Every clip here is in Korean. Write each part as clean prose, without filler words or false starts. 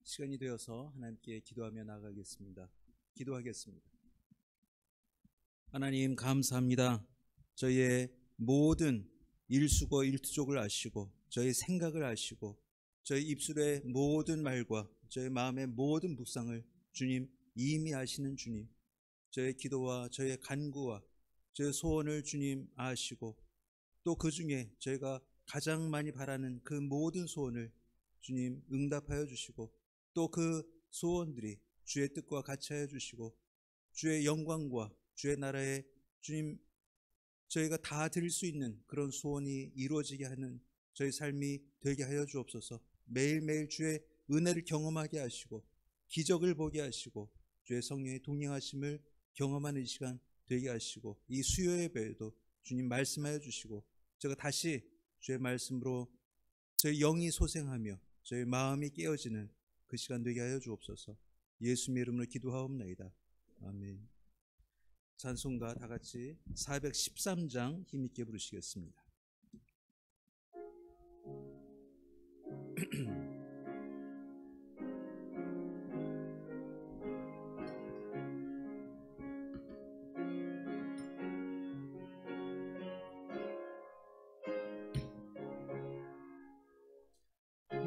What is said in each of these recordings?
시간이 되어서 하나님께 기도하며 나아가겠습니다. 기도하겠습니다. 하나님 감사합니다. 저희의 모든 일수고 일투족을 아시고 저희 생각을 아시고 저희 입술의 모든 말과 저희 마음의 모든 묵상을 주님 이미 아시는 주님, 저의 기도와 저의 간구와 저의 소원을 주님 아시고 또 그 중에 저희가 가장 많이 바라는 그 모든 소원을 주님 응답하여 주시고 또 그 소원들이 주의 뜻과 같이 하여 주시고 주의 영광과 주의 나라에 주님 저희가 다 드릴 수 있는 그런 소원이 이루어지게 하는 저희 삶이 되게 하여 주옵소서. 매일매일 주의 은혜를 경험하게 하시고 기적을 보게 하시고 주의 성령의 동행하심을 경험하는 시간 되게 하시고 이 수요 예배에도 주님 말씀하여 주시고 제가 다시 주의 말씀으로 저희 영이 소생하며 저희 마음이 깨어지는 그 시간 되게 하여 주옵소서. 예수님의 이름으로 기도하옵나이다. 아멘. 찬송가 다 같이 413장 힘있게 부르시겠습니다.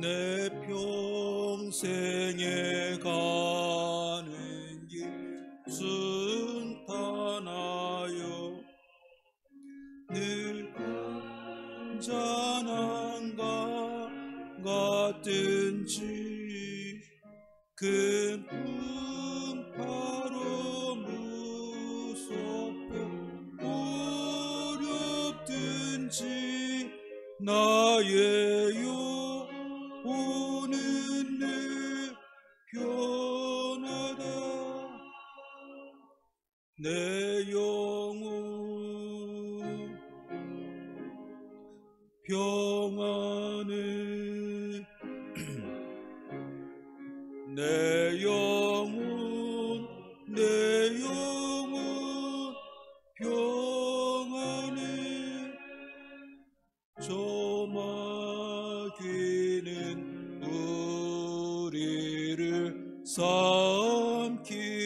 내 평생에 가는 길 순탄하여 늘 잔한 강 같든지 큰 풍파로 무섭고 어렵든지 나의 영혼은 늘 편하다. 내 영혼 평안해. 내 영혼 평안해. 저 마귀는 우리를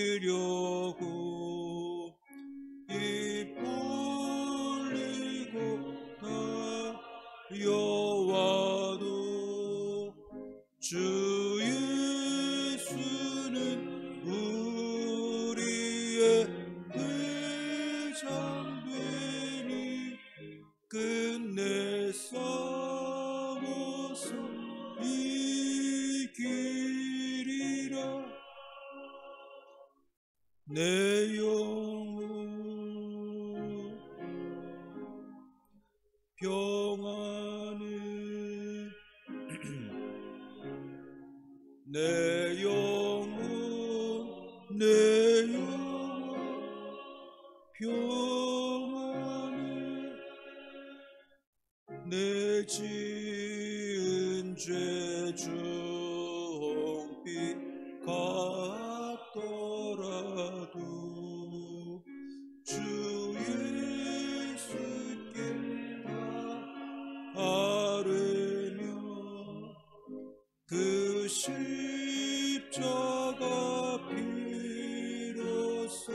삼키려고 입 벌리고 달려와도 주 예수는 우리의 대장되니 끝내 싸워서 이기리라. 내 영혼 평안해. 내 영혼 평안해. 내 지은 죄 중비 같더라도 주 예수께 아뢰며 그 십자가 피로써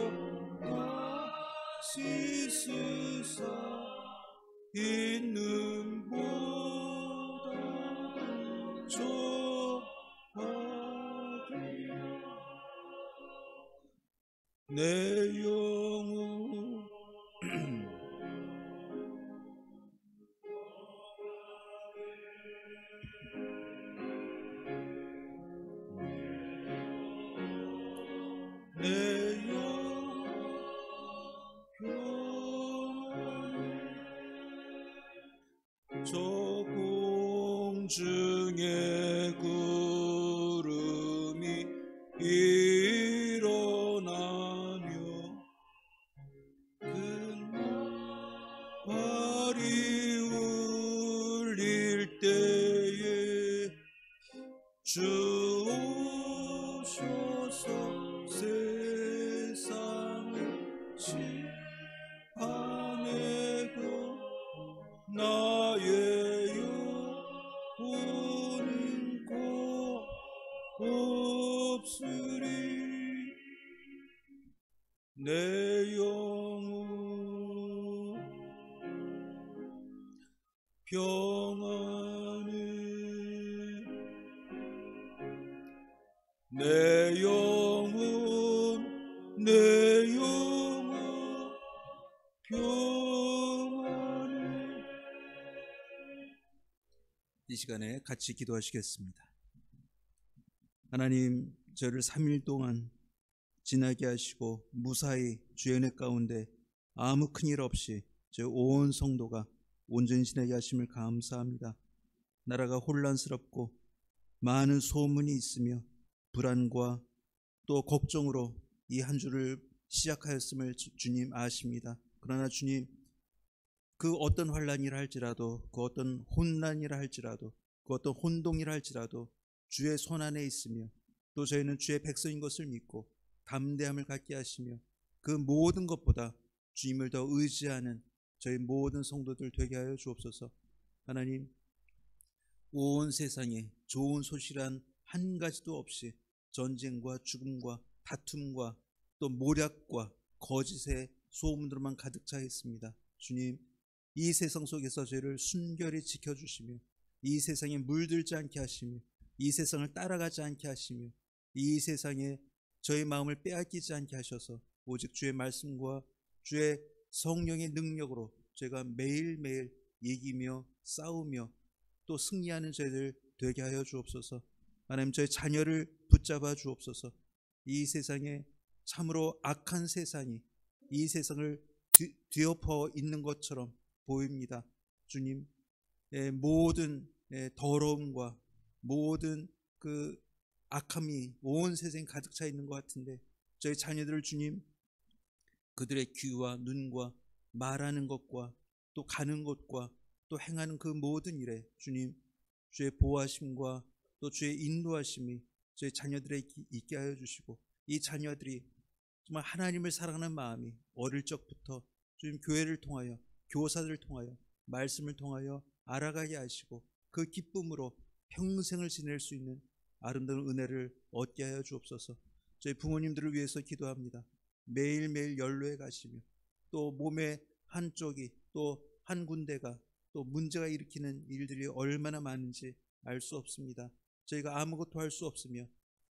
다시 쓰사 있는 보다 좋아하리라. 내 영혼 내 영혼 저 공중의 구름이 일어나며 큰 활이 울릴 때에 주 오셔서 세상을 심판해도 나의 영혼은 없으리. 내 영혼 평안해. 내 영혼 평안해. 이 시간에 같이 기도하시겠습니다. 하나님, 저를 3일 동안 지나게 하시고 무사히 주의 은혜 가운데 아무 큰일 없이 저 온 성도가 온전히 지내게 하심을 감사합니다. 나라가 혼란스럽고 많은 소문이 있으며 불안과 또 걱정으로 이 한 주를 시작하였음을 주님 아십니다. 그러나 주님, 그 어떤 환란이라 할지라도, 그 어떤 혼란이라 할지라도, 그 어떤 혼동이라 할지라도 주의 손 안에 있으며 또 저희는 주의 백성인 것을 믿고 담대함을 갖게 하시며 그 모든 것보다 주님을 더 의지하는 저희 모든 성도들 되게 하여 주옵소서. 하나님, 온 세상에 좋은 소식이란 한 가지도 없이 전쟁과 죽음과 다툼과 또 모략과 거짓의 소문으로만 가득 차 있습니다. 주님, 이 세상 속에서 저희를 순결히 지켜주시며 이 세상에 물들지 않게 하시며 이 세상을 따라가지 않게 하시며 이 세상에 저희 마음을 빼앗기지 않게 하셔서 오직 주의 말씀과 주의 성령의 능력으로 저희가 매일매일 이기며 싸우며 또 승리하는 저희들 되게 하여 주옵소서. 하나님, 저희 자녀를 붙잡아 주옵소서. 이 세상에 참으로 악한 세상이 이 세상을 뒤엎어 있는 것처럼 보입니다. 주님, 모든 더러움과 모든 그 악함이 온 세상에 가득 차 있는 것 같은데 저희 자녀들을 주님, 그들의 귀와 눈과 말하는 것과 또 가는 것과 또 행하는 그 모든 일에 주님, 주의 보호하심과 또 주의 인도하심이 저희 자녀들에게 있게 하여 주시고 이 자녀들이 정말 하나님을 사랑하는 마음이 어릴 적부터 주님 교회를 통하여 교사들을 통하여 말씀을 통하여 알아가게 하시고 그 기쁨으로 평생을 지낼 수 있는 아름다운 은혜를 얻게 하여 주옵소서. 저희 부모님들을 위해서 기도합니다. 매일매일 연로에 가시며 또 몸의 한쪽이 또 한 군데가 또 문제가 일으키는 일들이 얼마나 많은지 알 수 없습니다. 저희가 아무것도 할 수 없으며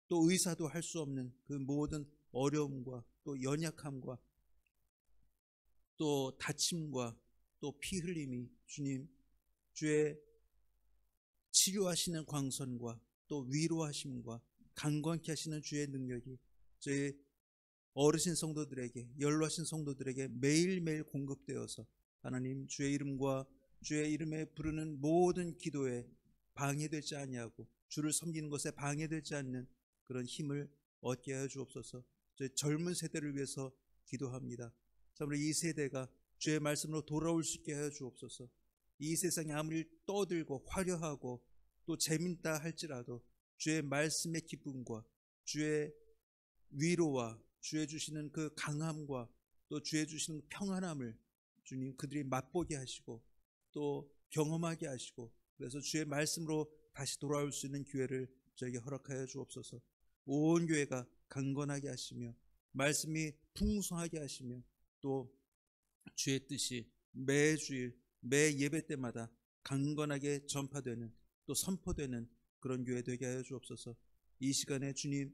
또 의사도 할 수 없는 그 모든 어려움과 또 연약함과 또 다침과 또 피 흘림이 주님, 주의 치료하시는 광선과 또 위로하심과 강건케 하시는 주의 능력이 저희 어르신 성도들에게, 연로하신 성도들에게 매일매일 공급되어서 하나님, 주의 이름과 주의 이름에 부르는 모든 기도에 방해되지 아니하고 주를 섬기는 것에 방해되지 않는 그런 힘을 얻게 하여 주옵소서. 저희 젊은 세대를 위해서 기도합니다. 참으로 이 세대가 주의 말씀으로 돌아올 수 있게 하여 주옵소서. 이 세상이 아무리 떠들고 화려하고 또 재밌다 할지라도 주의 말씀의 기쁨과 주의 위로와 주의 주시는 그 강함과 또 주의 주시는 평안함을 주님, 그들이 맛보게 하시고 또 경험하게 하시고 그래서 주의 말씀으로 다시 돌아올 수 있는 기회를 저에게 허락하여 주옵소서. 온 교회가 강건하게 하시며 말씀이 풍성하게 하시며 또 주의 뜻이 매주일 매 예배 때마다 강건하게 전파되는 또 선포되는 그런 교회 되게 하여 주옵소서. 이 시간에 주님,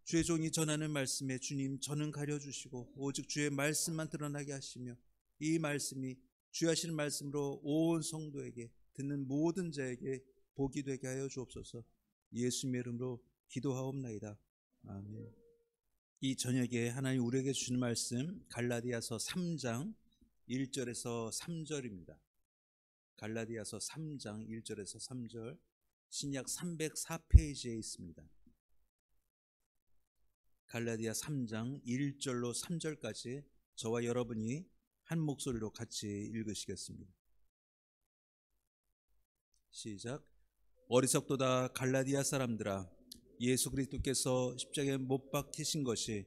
주의 종이 전하는 말씀에 주님 저는 가려주시고 오직 주의 말씀만 드러나게 하시며 이 말씀이 주의 하시는 말씀으로 온 성도에게 듣는 모든 자에게 복이 되게 하여 주옵소서. 예수님의 이름으로 기도하옵나이다. 아멘. 이 저녁에 하나님 우리에게 주시는 말씀 갈라디아서 3장 1절에서 3절입니다. 갈라디아서 3장 1절에서 3절, 신약 304페이지에 있습니다. 갈라디아 3장 1절로 3절까지 저와 여러분이 한 목소리로 같이 읽으시겠습니다. 시작. 어리석도다 갈라디아 사람들아, 예수 그리스도께서 십자가에 못 박히신 것이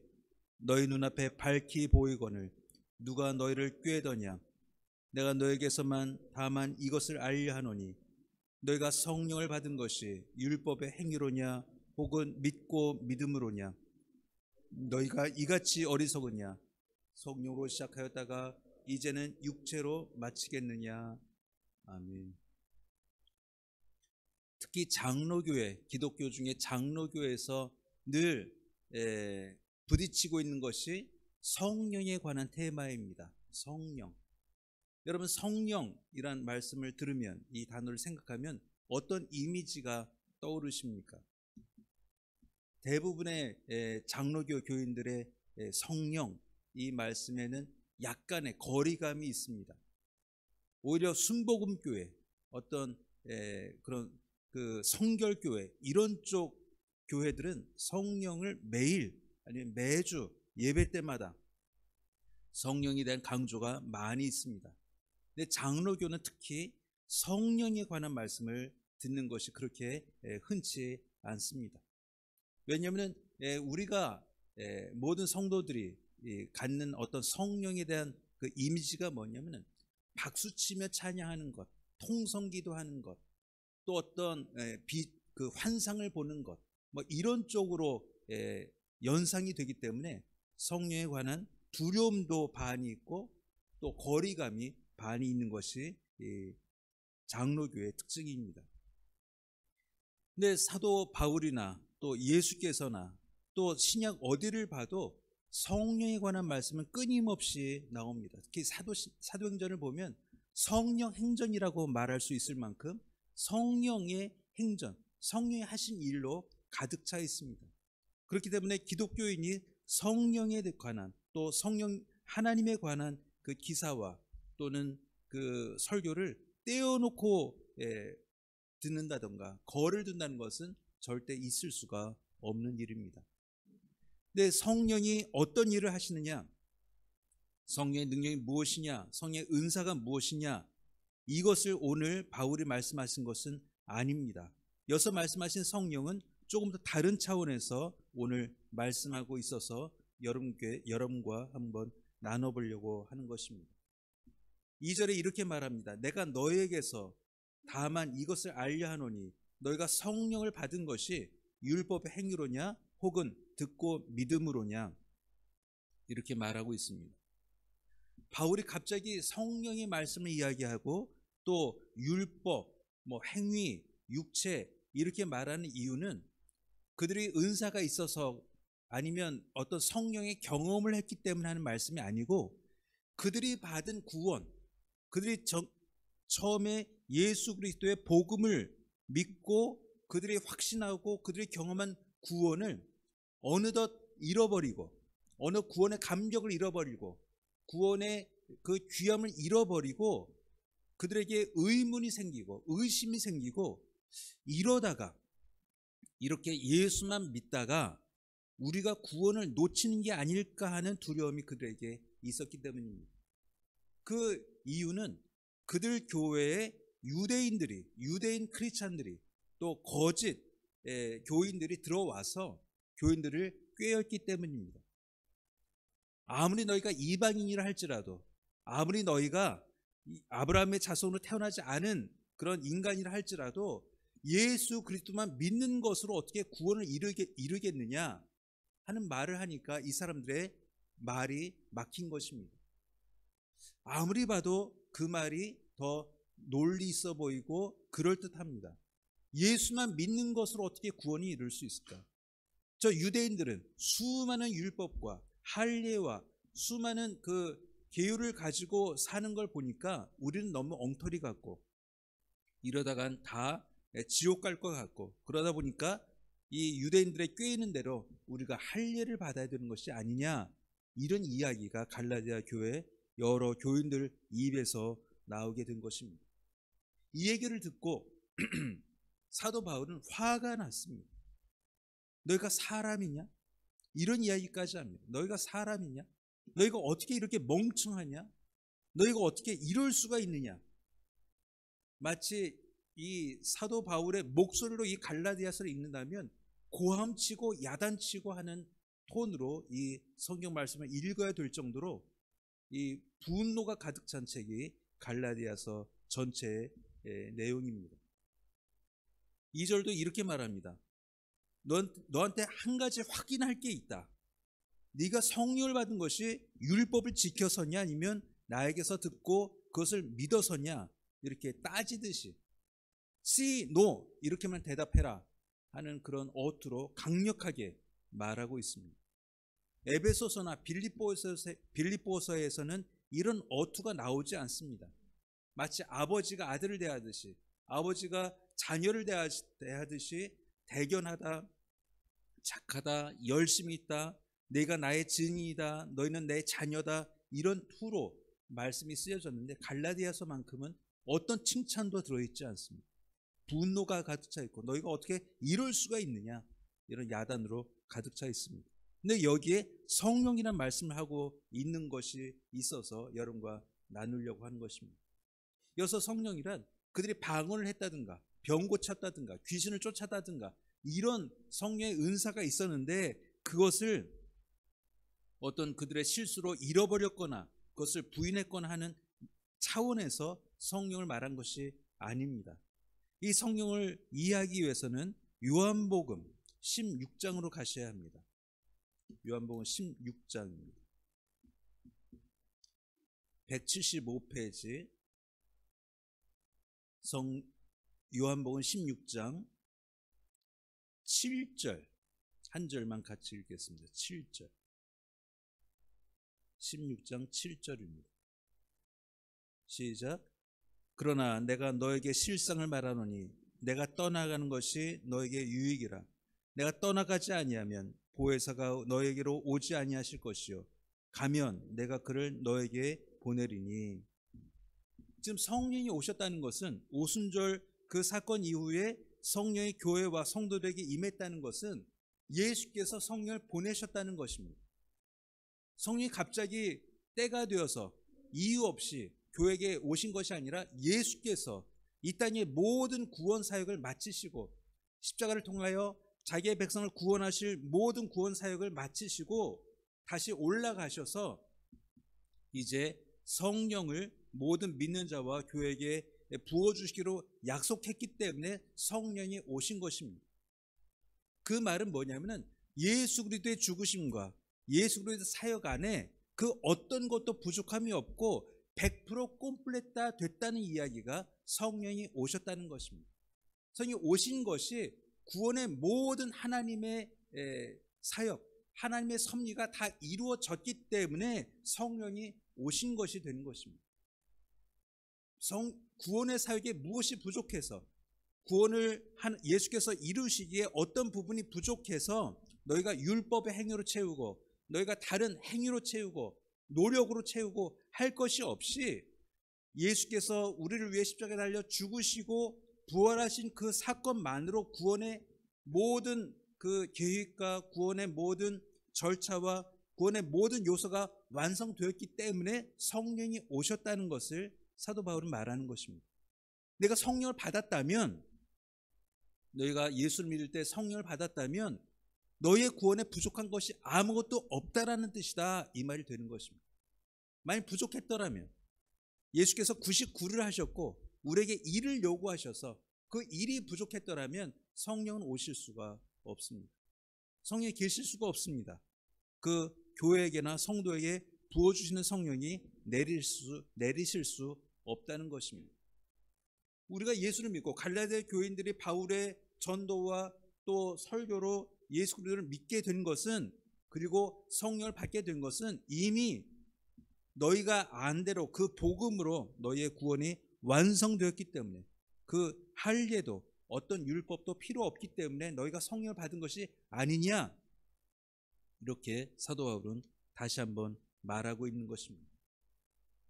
너희 눈앞에 밝히 보이거늘 누가 너희를 꾀더냐. 내가 너에게서만 다만 이것을 알려 하노니 너희가 성령을 받은 것이 율법의 행위로냐 혹은 믿고 믿음으로냐? 너희가 이같이 어리석으냐? 성령으로 시작하였다가 이제는 육체로 마치겠느냐? 아멘. 특히 장로교회, 기독교 중에 장로교회에서 늘 부딪히고 있는 것이 성령에 관한 테마입니다. 성령. 여러분, 성령이란 말씀을 들으면, 이 단어를 생각하면 어떤 이미지가 떠오르십니까? 대부분의 장로교 교인들의 성령, 이 말씀에는 약간의 거리감이 있습니다. 오히려 순복음교회, 어떤 그런 그 성결교회, 이런 쪽 교회들은 성령을 매일 아니면 매주 예배 때마다 성령에 대한 강조가 많이 있습니다. 근데 장로교는 특히 성령에 관한 말씀을 듣는 것이 그렇게 흔치 않습니다. 왜냐하면 우리가 모든 성도들이 갖는 어떤 성령에 대한 그 이미지가 뭐냐면 박수치며 찬양하는 것, 통성기도하는 것, 또 어떤 그 환상을 보는 것, 뭐 이런 쪽으로 연상이 되기 때문에 성령에 관한 두려움도 반이 있고 또 거리감이 반이 있는 것이 장로교의 특징입니다. 근데 사도 바울이나 또 예수께서나 또 신약 어디를 봐도 성령에 관한 말씀은 끊임없이 나옵니다. 특히 사도행전을 보면 성령 행전이라고 말할 수 있을 만큼 성령의 행전, 성령이 하신 일로 가득 차 있습니다. 그렇기 때문에 기독교인이 성령에 관한, 또 성령 하나님에 관한 그 기사와 또는 그 설교를 떼어놓고 듣는다던가 거를 둔다는 것은 절대 있을 수가 없는 일입니다. 근데 성령이 어떤 일을 하시느냐, 성령의 능력이 무엇이냐, 성령의 은사가 무엇이냐, 이것을 오늘 바울이 말씀하신 것은 아닙니다. 여기서 말씀하신 성령은 조금 더 다른 차원에서 오늘 말씀하고 있어서 여러분과 한번 나눠보려고 하는 것입니다. 2절에 이렇게 말합니다. 내가 너에게서 다만 이것을 알려 하노니 너희가 성령을 받은 것이 율법의 행위로냐 혹은 듣고 믿음으로냐, 이렇게 말하고 있습니다. 바울이 갑자기 성령의 말씀을 이야기하고 또 율법, 뭐 행위, 육체 이렇게 말하는 이유는 그들이 은사가 있어서 아니면 어떤 성령의 경험을 했기 때문에 하는 말씀이 아니고 그들이 받은 구원, 그들이 처음에 예수 그리스도의 복음을 믿고 그들이 확신하고 그들이 경험한 구원을 어느덧 잃어버리고, 어느 구원의 감격을 잃어버리고 구원의 그 귀함을 잃어버리고 그들에게 의문이 생기고 의심이 생기고, 이러다가 이렇게 예수만 믿다가 우리가 구원을 놓치는 게 아닐까 하는 두려움이 그들에게 있었기 때문입니다. 그 이유는 그들 교회에 유대인 크리스찬들이 또 거짓 교인들이 들어와서 교인들을 꾀었기 때문입니다. 아무리 너희가 이방인이라 할지라도, 아무리 너희가 아브라함의 자손으로 태어나지 않은 그런 인간이라 할지라도 예수 그리스도만 믿는 것으로 어떻게 구원을 이루겠느냐 하는 말을 하니까 이 사람들의 말이 막힌 것입니다. 아무리 봐도 그 말이 더 논리 있어 보이고 그럴듯합니다. 예수만 믿는 것으로 어떻게 구원이 이룰 수 있을까? 저 유대인들은 수많은 율법과 할례와 수많은 그 계율을 가지고 사는 걸 보니까 우리는 너무 엉터리 같고 이러다간 다 지옥 갈 것 같고, 그러다 보니까 이 유대인들의 꾀이는 대로 우리가 할례를 받아야 되는 것이 아니냐, 이런 이야기가 갈라디아 교회 여러 교인들 입에서 나오게 된 것입니다. 이 얘기를 듣고 사도 바울은 화가 났습니다. 너희가 사람이냐? 이런 이야기까지 합니다. 너희가 사람이냐? 너희가 어떻게 이렇게 멍청하냐? 너희가 어떻게 이럴 수가 있느냐? 마치 이 사도 바울의 목소리로 이 갈라디아서를 읽는다면 고함치고 야단치고 하는 톤으로 이 성경 말씀을 읽어야 될 정도로 이 분노가 가득 찬 책이 갈라디아서 전체의 내용입니다. 2절도 이렇게 말합니다. 너한테 한 가지 확인할 게 있다. 네가 성령을 받은 것이 율법을 지켜서냐 아니면 나에게서 듣고 그것을 믿어서냐, 이렇게 따지듯이 C, No 이렇게만 대답해라 하는 그런 어투로 강력하게 말하고 있습니다. 에베소서나 빌립보서에서는 이런 어투가 나오지 않습니다. 마치 아버지가 아들을 대하듯이, 아버지가 자녀를 대하듯이 대견하다, 착하다, 열심히 있다, 내가 나의 증인이다, 너희는 내 자녀다, 이런 투로 말씀이 쓰여졌는데 갈라디아서만큼은 어떤 칭찬도 들어있지 않습니다. 분노가 가득 차 있고 너희가 어떻게 이럴 수가 있느냐, 이런 야단으로 가득 차 있습니다. 근데 여기에 성령이란 말씀을 하고 있는 것이 있어서 여러분과 나누려고 하는 것입니다. 여기서 성령이란 그들이 방언을 했다든가 병 고쳤다든가 귀신을 쫓았다든가 이런 성령의 은사가 있었는데 그것을 어떤 그들의 실수로 잃어버렸거나 그것을 부인했거나 하는 차원에서 성령을 말한 것이 아닙니다. 이 성령을 이해하기 위해서는 요한복음 16장으로 가셔야 합니다. 요한복음 16장입니다. 175페이지 요한복음 16장 7절 한 절만 같이 읽겠습니다. 7절 16장 7절입니다. 시작. 그러나 내가 너에게 실상을 말하노니 내가 떠나가는 것이 너에게 유익이라. 내가 떠나가지 아니하면 보혜사가 너에게로 오지 아니하실 것이요 가면 내가 그를 너에게 보내리니. 지금 성령이 오셨다는 것은 오순절 그 사건 이후에 성령이 교회와 성도들에게 임했다는 것은 예수께서 성령을 보내셨다는 것입니다. 성령이 갑자기 때가 되어서 이유 없이 교회에게 오신 것이 아니라 예수께서 이 땅의 모든 구원 사역을 마치시고 십자가를 통하여 자기의 백성을 구원하실 모든 구원 사역을 마치시고 다시 올라가셔서 이제 성령을 모든 믿는 자와 교회에게 부어주시기로 약속했기 때문에 성령이 오신 것입니다. 그 말은 뭐냐면은 예수 그리스도의 죽으심과 예수 그리스도의 사역 안에 그 어떤 것도 부족함이 없고 100% 콤플레타 됐다는 이야기가 성령이 오셨다는 것입니다. 성령이 오신 것이 구원의 모든 하나님의 사역, 하나님의 섭리가 다 이루어졌기 때문에 성령이 오신 것이 되는 것입니다. 구원의 사역에 무엇이 부족해서 구원을 예수께서 이루시기에 어떤 부분이 부족해서 너희가 율법의 행위로 채우고 너희가 다른 행위로 채우고 노력으로 채우고 할 것이 없이 예수께서 우리를 위해 십자가에 달려 죽으시고 부활하신 그 사건만으로 구원의 모든 그 계획과 구원의 모든 절차와 구원의 모든 요소가 완성되었기 때문에 성령이 오셨다는 것을 사도 바울은 말하는 것입니다. 내가 성령을 받았다면, 너희가 예수를 믿을 때 성령을 받았다면 너희의 구원에 부족한 것이 아무것도 없다라는 뜻이다, 이 말이 되는 것입니다. 만약 부족했더라면 예수께서 99를 하셨고 우리에게 1을 요구하셔서 그 1이 부족했더라면 성령은 오실 수가 없습니다. 성령이 계실 수가 없습니다. 그 교회에게나 성도에게 부어주시는 성령이 내리실 수 없다는 것입니다. 우리가 예수를 믿고 갈라디아 교인들이 바울의 전도와 또 설교로 예수 그리스도를 믿게 된 것은, 그리고 성령을 받게 된 것은 이미 너희가 안 대로 그 복음으로 너희의 구원이 완성되었기 때문에, 그 할례도 어떤 율법도 필요 없기 때문에 너희가 성령을 받은 것이 아니냐, 이렇게 사도 바울은 다시 한번 말하고 있는 것입니다.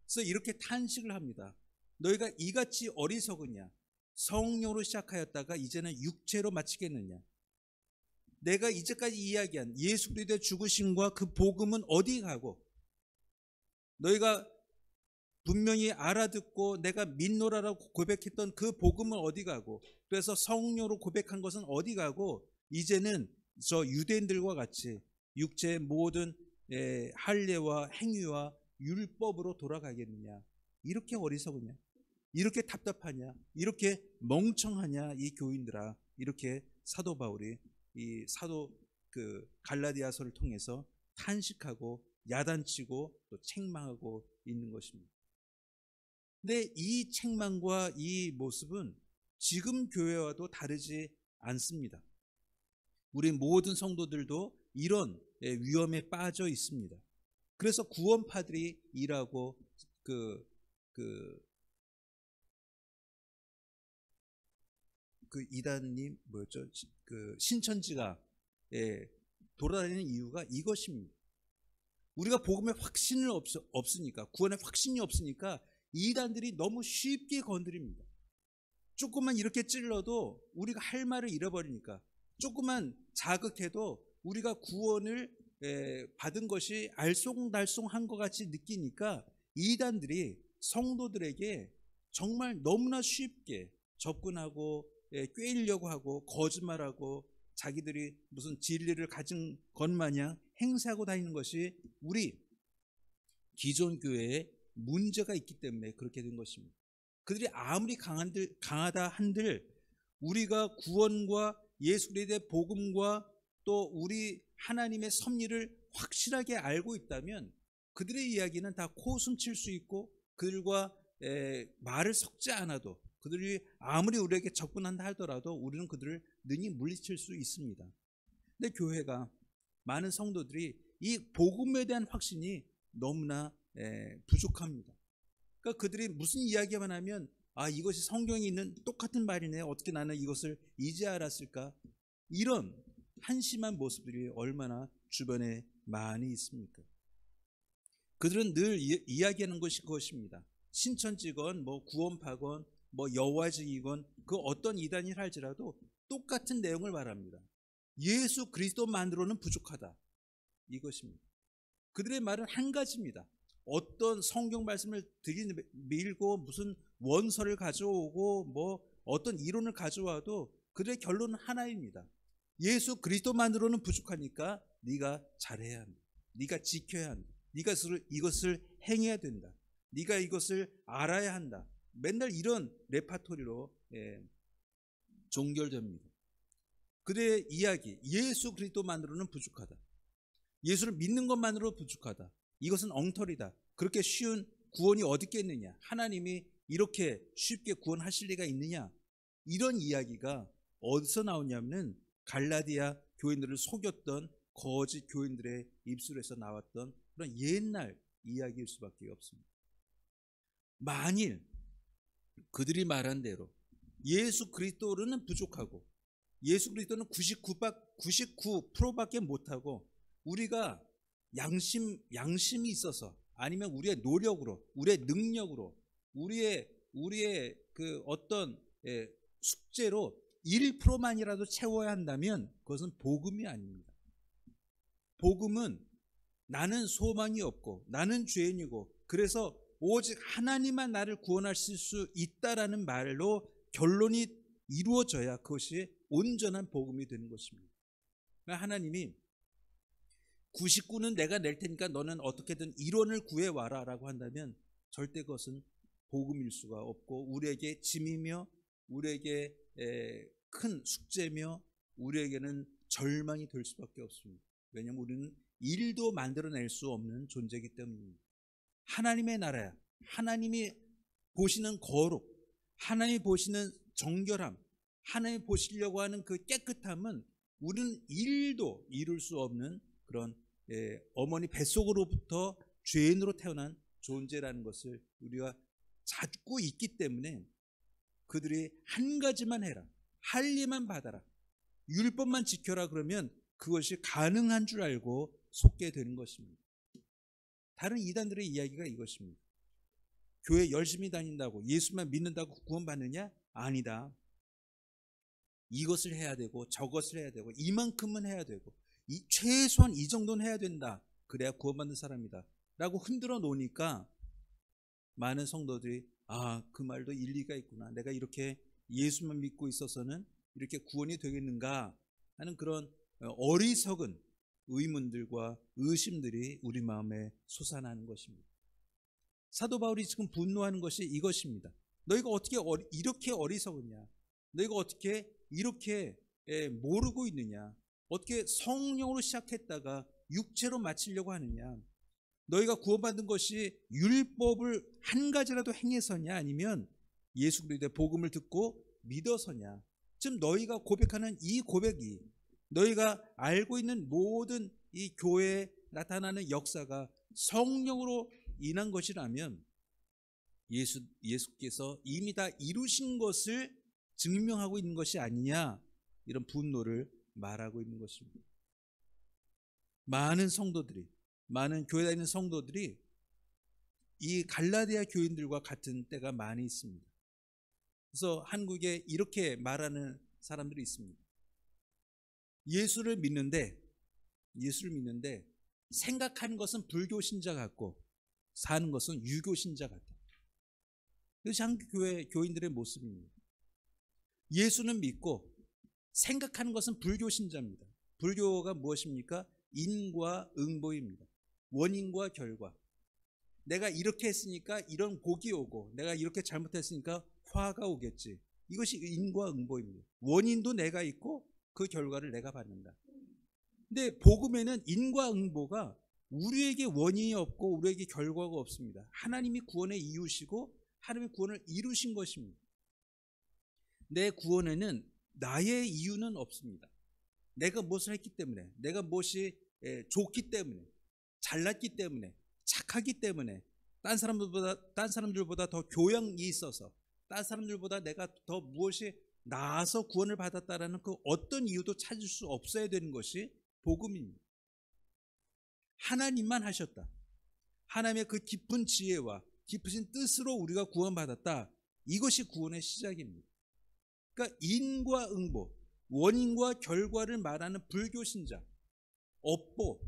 그래서 이렇게 탄식을 합니다. 너희가 이같이 어리석으냐? 성령으로 시작하였다가 이제는 육체로 마치겠느냐? 내가 이제까지 이야기한 예수 그리스도의 죽으심과 그 복음은 어디 가고, 너희가 분명히 알아듣고 내가 믿노라라고 고백했던 그 복음은 어디 가고, 그래서 성령으로 고백한 것은 어디 가고, 이제는 저 유대인들과 같이 육체의 모든 할례와 행위와 율법으로 돌아가겠느냐? 이렇게 어리석으냐? 이렇게 답답하냐? 이렇게 멍청하냐? 이 교인들아, 이렇게 사도 바울이 이 사도 갈라디아서를 통해서 탄식하고 야단치고 또 책망하고 있는 것입니다. 근데 이 책망과 이 모습은 지금 교회와도 다르지 않습니다. 우리 모든 성도들도 이런 위험에 빠져 있습니다. 그래서 구원파들이 일하고 이단님 뭐였죠? 신천지가 돌아다니는 이유가 이것입니다. 우리가 복음에 확신을 없으니까, 구원에 확신이 없으니까 이단들이 너무 쉽게 건드립니다. 조금만 이렇게 찔러도 우리가 할 말을 잃어버리니까, 조금만 자극해도 우리가 구원을 받은 것이 알쏭달쏭한 것 같이 느끼니까 이단들이 성도들에게 정말 너무나 쉽게 접근하고 꿰려고 하고 거짓말하고 자기들이 무슨 진리를 가진 것 마냥 행세하고 다니는 것이 우리 기존 교회에 문제가 있기 때문에 그렇게 된 것입니다. 그들이 아무리 강하다 한들 우리가 구원과 예수 그리스도의 복음과 또 우리 하나님의 섭리를 확실하게 알고 있다면 그들의 이야기는 다 코숨칠 수 있고, 그들과 말을 섞지 않아도, 그들이 아무리 우리에게 접근한다 하더라도 우리는 그들을 능히 물리칠 수 있습니다. 근데 교회가, 많은 성도들이 이 복음에 대한 확신이 너무나 부족합니다. 그러니까 그들이 무슨 이야기만 하면 이것이 성경에 있는 똑같은 말이네, 어떻게 나는 이것을 이제 알았을까, 이런 한심한 모습들이 얼마나 주변에 많이 있습니까? 그들은 늘 이야기하는 것이 그것입니다. 신천지건 뭐 구원파건 뭐 여호와증이건 그 어떤 이단이라 할지라도 똑같은 내용을 말합니다. 예수 그리스도만으로는 부족하다, 이것입니다. 그들의 말은 한 가지입니다. 어떤 성경 말씀을 들이밀고 무슨 원서를 가져오고 뭐 어떤 이론을 가져와도 그들의 결론은 하나입니다. 예수 그리스도만으로는 부족하니까 네가 잘해야 한다, 네가 지켜야 한다, 네가 이것을 행해야 된다, 네가 이것을 알아야 한다. 맨날 이런 레파토리로 종결됩니다. 그들의 이야기, 예수 그리스도만으로는 부족하다, 예수를 믿는 것만으로 부족하다, 이것은 엉터리다, 그렇게 쉬운 구원이 어디 있겠느냐, 하나님이 이렇게 쉽게 구원하실 리가 있느냐, 이런 이야기가 어디서 나오냐면 갈라디아 교인들을 속였던 거짓 교인들의 입술에서 나왔던 그런 옛날 이야기일 수밖에 없습니다. 만일 그들이 말한 대로 예수 그리스도로는 부족하고 예수 그리스도는 99%밖에 못하고 우리가 양심이 있어서 아니면 우리의 노력으로, 우리의 능력으로, 우리의 그 어떤 숙제로 1%만이라도 채워야 한다면 그것은 복음이 아닙니다. 복음은 나는 소망이 없고 나는 죄인이고 그래서 오직 하나님만 나를 구원하실 수 있다라는 말로 결론이 이루어져야 그것이 온전한 복음이 되는 것입니다. 하나님이 99는 내가 낼 테니까 너는 어떻게든 1원을 구해와라 라고 한다면 절대 그것은 복음일 수가 없고 우리에게 짐이며 우리에게 큰 숙제며 우리에게는 절망이 될 수밖에 없습니다. 왜냐하면 우리는 일도 만들어낼 수 없는 존재이기 때문입니다. 하나님의 나라야, 하나님이 보시는 거룩, 하나님이 보시는 정결함, 하나님이 보시려고 하는 그 깨끗함은 우리는 일도 이룰 수 없는 그런 어머니 뱃속으로부터 죄인으로 태어난 존재라는 것을 우리가 찾고 있기 때문에 그들이 한 가지만 해라, 할 일만 받아라, 율법만 지켜라 그러면 그것이 가능한 줄 알고 속게 되는 것입니다. 다른 이단들의 이야기가 이것입니다. 교회 열심히 다닌다고 예수만 믿는다고 구원받느냐? 아니다. 이것을 해야 되고 저것을 해야 되고 이만큼은 해야 되고 최소한 이 정도는 해야 된다, 그래야 구원받는 사람이다 라고 흔들어 놓으니까 많은 성도들이 그 말도 일리가 있구나, 내가 이렇게 예수만 믿고 있어서는 이렇게 구원이 되겠는가 하는 그런 어리석은 의문들과 의심들이 우리 마음에 솟아나는 것입니다. 사도 바울이 지금 분노하는 것이 이것입니다. 너희가 어떻게 이렇게 어리석었냐, 너희가 어떻게 이렇게 모르고 있느냐, 어떻게 성령으로 시작했다가 육체로 마치려고 하느냐? 너희가 구원받은 것이 율법을 한 가지라도 행해서냐, 아니면 예수 그리스도의 복음을 듣고 믿어서냐? 지금 너희가 고백하는 이 고백이, 너희가 알고 있는 모든 이 교회에 나타나는 역사가 성령으로 인한 것이라면 예수께서 이미 다 이루신 것을 증명하고 있는 것이 아니냐, 이런 분노를 말하고 있는 것입니다. 많은 교회 다니는 성도들이 이 갈라디아 교인들과 같은 때가 많이 있습니다. 그래서 한국에 이렇게 말하는 사람들이 있습니다. 예수를 믿는데 생각하는 것은 불교 신자 같고 사는 것은 유교 신자 같다. 이것이 한국 교회 교인들의 모습입니다. 예수는 믿고 생각하는 것은 불교 신자입니다. 불교가 무엇입니까? 인과 응보입니다. 원인과 결과. 내가 이렇게 했으니까 이런 복이 오고, 내가 이렇게 잘못했으니까 화가 오겠지. 이것이 인과 응보입니다. 원인도 내가 있고 그 결과를 내가 받는다. 근데 복음에는 인과 응보가 우리에게 원인이 없고 우리에게 결과가 없습니다. 하나님이 구원의 이유시고 하나님의 구원을 이루신 것입니다. 내 구원에는 나의 이유는 없습니다. 내가 무엇을 했기 때문에, 내가 무엇이 좋기 때문에, 잘났기 때문에, 착하기 때문에, 딴 사람들보다 더 교양이 있어서, 딴 사람들보다 내가 더 무엇이 나아서 구원을 받았다라는 그 어떤 이유도 찾을 수 없어야 되는 것이 복음입니다. 하나님만 하셨다. 하나님의 그 깊은 지혜와 깊으신 뜻으로 우리가 구원받았다. 이것이 구원의 시작입니다. 그러니까 인과 응보, 원인과 결과를 말하는 불교 신자, 업보,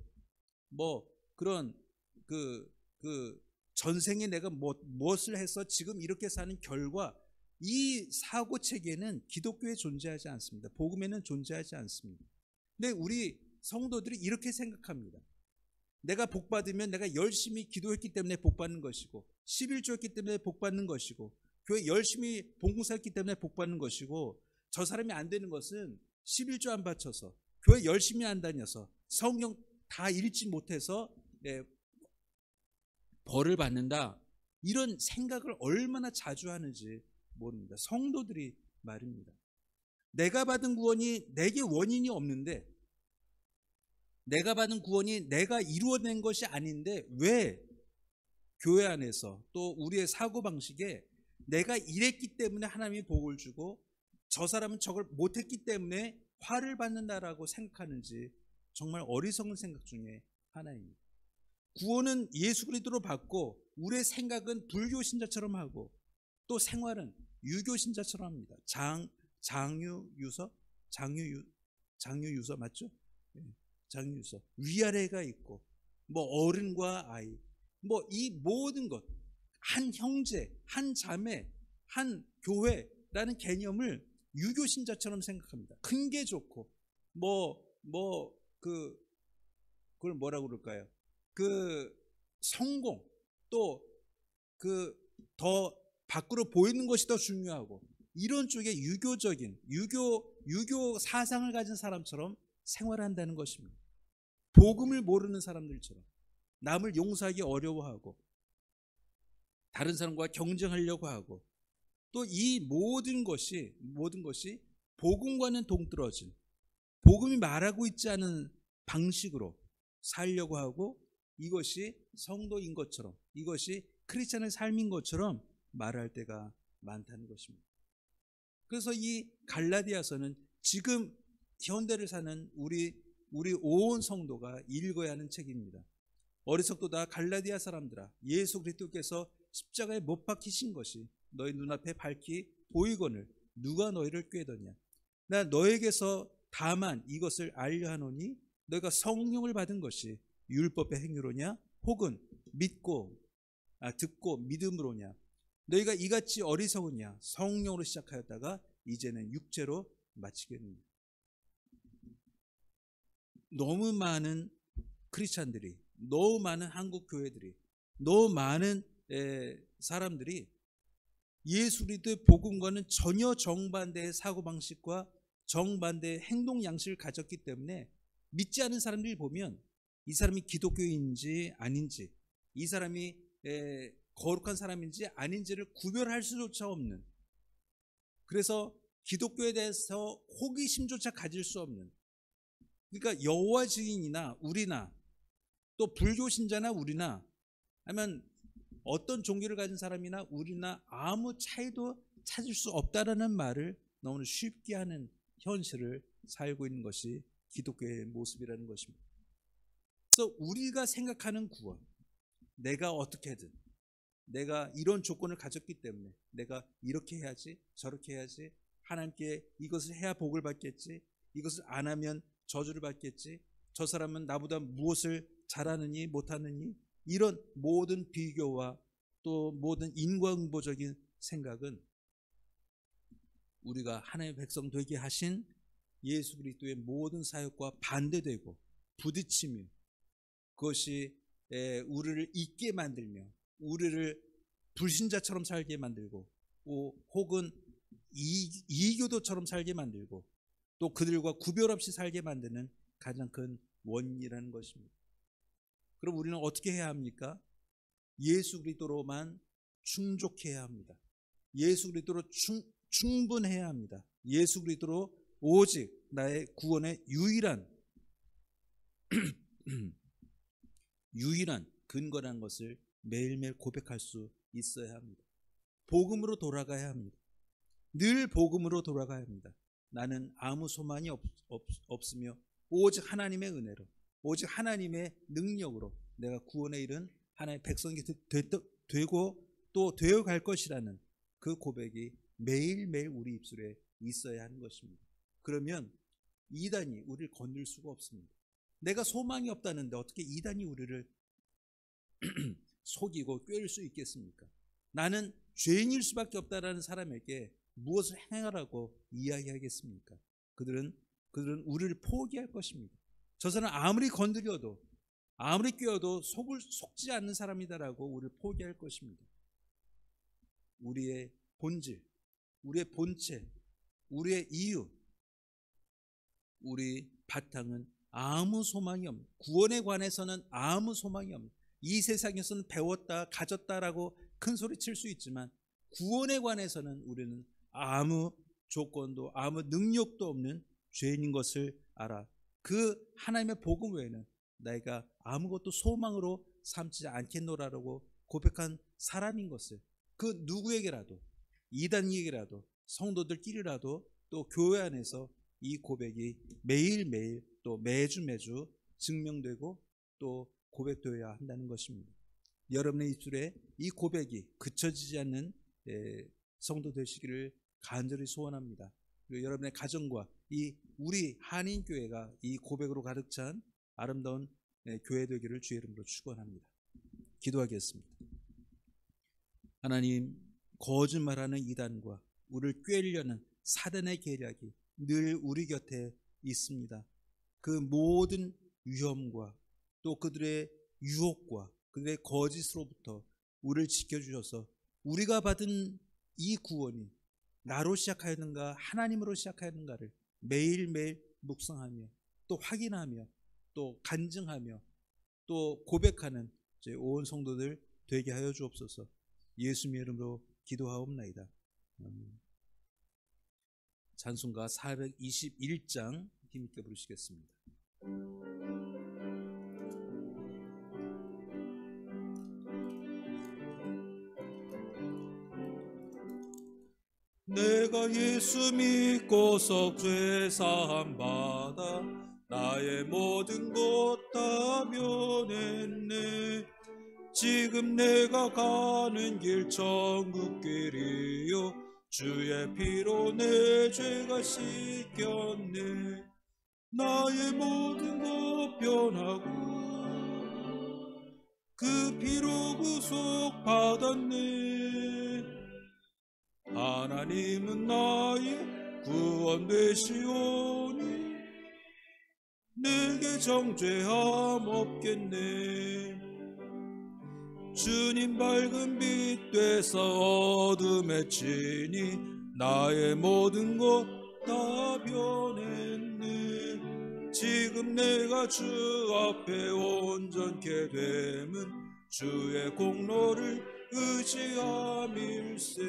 그런 전생에 내가 무엇을 해서 지금 이렇게 사는 결과, 이 사고 체계는 기독교에 존재하지 않습니다. 복음에는 존재하지 않습니다. 근데 우리 성도들이 이렇게 생각합니다. 내가 복 받으면 내가 열심히 기도했기 때문에 복 받는 것이고, 11조 했기 때문에 복 받는 것이고, 교회 열심히 봉사했기 때문에 복 받는 것이고, 저 사람이 안 되는 것은 11조 안 바쳐서, 교회 열심히 안 다녀서, 성경 다 읽지 못해서 벌을 받는다. 이런 생각을 얼마나 자주 하는지 모릅니다. 성도들이 말입니다. 내가 받은 구원이 내게 원인이 없는데, 내가 받은 구원이 내가 이루어낸 것이 아닌데, 왜 교회 안에서 또 우리의 사고방식에 내가 이랬기 때문에 하나님이 복을 주고 저 사람은 저걸 못했기 때문에 화를 받는다라고 생각하는지 정말 어리석은 생각 중에 하나입니다. 구원은 예수 그리스도로 받고 우리의 생각은 불교 신자처럼 하고 또 생활은 유교 신자처럼 합니다. 장유유서 맞죠? 장유유서 위아래가 있고 어른과 아이 이 모든 것, 한 형제, 한 자매, 한 교회라는 개념을 유교 신자처럼 생각합니다. 큰 게 좋고 그걸 뭐라고 그럴까요? 성공, 또 더 밖으로 보이는 것이 더 중요하고, 이런 쪽에 유교 사상을 가진 사람처럼 생활한다는 것입니다. 복음을 모르는 사람들처럼 남을 용서하기 어려워하고 다른 사람과 경쟁하려고 하고, 또 이 모든 것이 복음과는 동떨어진, 복음이 말하고 있지 않은 방식으로 살려고 하고, 이것이 성도인 것처럼, 이것이 크리스찬의 삶인 것처럼 말할 때가 많다는 것입니다. 그래서 이 갈라디아서는 지금 현대를 사는 우리 온 성도가 읽어야 하는 책입니다. 어리석도다 갈라디아 사람들아, 예수 그리스도께서 십자가에 못 박히신 것이 너희 눈앞에 밝히 보이거늘 누가 너희를 꾀더냐. 나 너에게서 다만 이것을 알려 하노니 너희가 성령을 받은 것이 율법의 행위로냐 혹은 듣고 믿음으로냐. 너희가 이같이 어리석으냐. 성령으로 시작하였다가 이제는 육체로 마치겠느냐. 너무 많은 크리스찬들이, 너무 많은 한국 교회들이, 너무 많은 사람들이 예수 그리스도의 복음과는 전혀 정반대의 사고방식과 정반대의 행동 양식을 가졌기 때문에 믿지 않은 사람들이 보면 이 사람이 기독교인지 아닌지, 이 사람이 거룩한 사람인지 아닌지를 구별할 수조차 없는, 그래서 기독교에 대해서 호기심조차 가질 수 없는, 그러니까 여호와 증인이나 우리나 또 불교 신자나 우리나 아니면 어떤 종교를 가진 사람이나 우리나 아무 차이도 찾을 수 없다라는 말을 너무 쉽게 하는 현실을 살고 있는 것이 기독교의 모습이라는 것입니다. 그래서 우리가 생각하는 구원, 내가 어떻게든 내가 이런 조건을 가졌기 때문에 내가 이렇게 해야지 저렇게 해야지, 하나님께 이것을 해야 복을 받겠지, 이것을 안 하면 저주를 받겠지, 저 사람은 나보다 무엇을 잘하느니 못하느니, 이런 모든 비교와 또 모든 인과응보적인 생각은 우리가 하나님의 백성 되게 하신 예수 그리스도의 모든 사역과 반대되고 부딪히며, 그것이 우리를 잊게 만들며 우리를 불신자처럼 살게 만들고 혹은 이교도처럼 살게 만들고 또 그들과 구별 없이 살게 만드는 가장 큰 원인이라는 것입니다. 그럼 우리는 어떻게 해야 합니까? 예수 그리스도로만 충족해야 합니다. 예수 그리스도로 충분해야 합니다. 예수 그리스도로 오직 나의 구원의 유일한 근거라는 것을 매일매일 고백할 수 있어야 합니다. 복음으로 돌아가야 합니다. 늘 복음으로 돌아가야 합니다. 나는 아무 소망이 없으며 오직 하나님의 은혜로, 오직 하나님의 능력으로 내가 구원에 이른 하나님의 백성이 되고 또 되어갈 것이라는 그 고백이 매일매일 우리 입술에 있어야 하는 것입니다. 그러면 이단이 우리를 건들 수가 없습니다. 내가 소망이 없다는데 어떻게 이단이 우리를 속이고 꿰을 수 있겠습니까? 나는 죄인일 수밖에 없다라는 사람에게 무엇을 행하라고 이야기하겠습니까? 그들은 우리를 포기할 것입니다. 저 사람 아무리 건드려도 아무리 꿰어도 속지 않는 사람이다라고 우리를 포기할 것입니다. 우리의 본질, 우리의 본체, 우리의 이유, 우리 바탕은 아무 소망이 없는, 구원에 관해서는 아무 소망이 없는, 이 세상에서는 배웠다 가졌다라고 큰 소리 칠 수 있지만 구원에 관해서는 우리는 아무 조건도 아무 능력도 없는 죄인인 것을 알아. 그 하나님의 복음 외에는 내가 아무것도 소망으로 삼지 않겠노라라고 고백한 사람인 것을, 그 누구에게라도, 이단에게라도 성도들끼리라도 또 교회 안에서 이 고백이 매일매일 또 매주 증명되고 또 고백되어야 한다는 것입니다. 여러분의 입술에 이 고백이 그쳐지지 않는 성도 되시기를 간절히 소원합니다. 그리고 여러분의 가정과 이 우리 한인교회가 이 고백으로 가득 찬 아름다운 교회 되기를 주의 이름으로 축원합니다. 기도하겠습니다. 하나님, 거짓말하는 이단과 우리를 꿰려는 사단의 계략이 늘 우리 곁에 있습니다. 그 모든 위험과 또 그들의 유혹과 그들의 거짓으로부터 우리를 지켜주셔서 우리가 받은 이 구원이 나로 시작하였는가 하나님으로 시작하였는가를 매일매일 묵상하며 또 확인하며 또 간증하며 또 고백하는 온 성도들 되게 하여 주옵소서. 예수님의 이름으로 기도하옵나이다. 찬송가 421장 힘있게 부르시겠습니다. 내가 예수 믿고서 죄 사함 받아 나의 모든 것 다 면했네. 지금 내가 가는 길 천국 길이요 주의 피로 내 죄가 씻겼네. 나의 모든 것 변하고 그 피로 구속 받았네. 하나님은 나의 구원 되시오니 내게 정죄함 없겠네. 주님 밝은 빛 되사 어둠에 치니 나의 모든 것 다 변했네. 지금 내가 주 앞에 온전케 됨은 주의 공로를 의지함일세.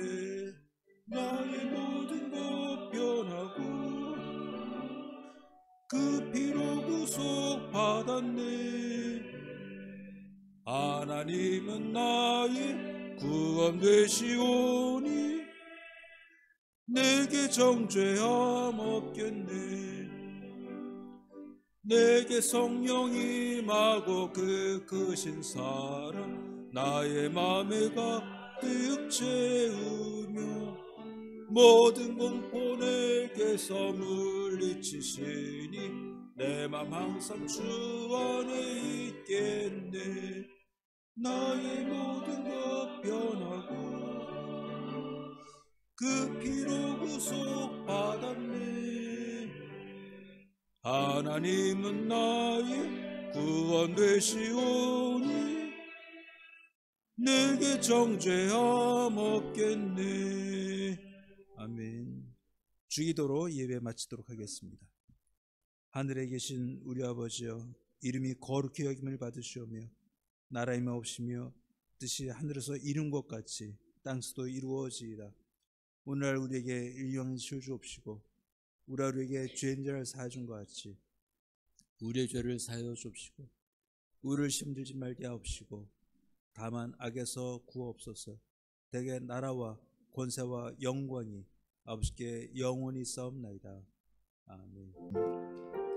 나의 모든 것 변하고 그 피로 구속받았네. 하나님은 나의 구원 되시오니 내게 정죄함 없겠네. 내게 성령이 임하고 그 크신 사랑 나의 맘에 가득 채우며 모든 공포 내게서 물리치시니 내 맘 항상 주 안에 있겠네. 나의 모든 것 변하고 그 피로 구속받았네. 하나님은 나의 구원 되시오니 내게 정죄함 없겠네. 아멘. 주기도로 예배 마치도록 하겠습니다. 하늘에 계신 우리 아버지여, 이름이 거룩히 여김을 받으시오며 나라임이 없으며 뜻이 하늘에서 이룬 것 같이 땅에서도 이루어지이다. 오늘날 우리에게 일용할 것을 주옵시고 우리에게 죄인 자를 사하여 준 것 같이 우리의 죄를 사하여 주옵시고 우리를 시험들지 말게 하옵시고 다만 악에서 구하옵소서. 대개 나라와 권세와 영광이 아버지께 영원히 싸움나이다. 아멘.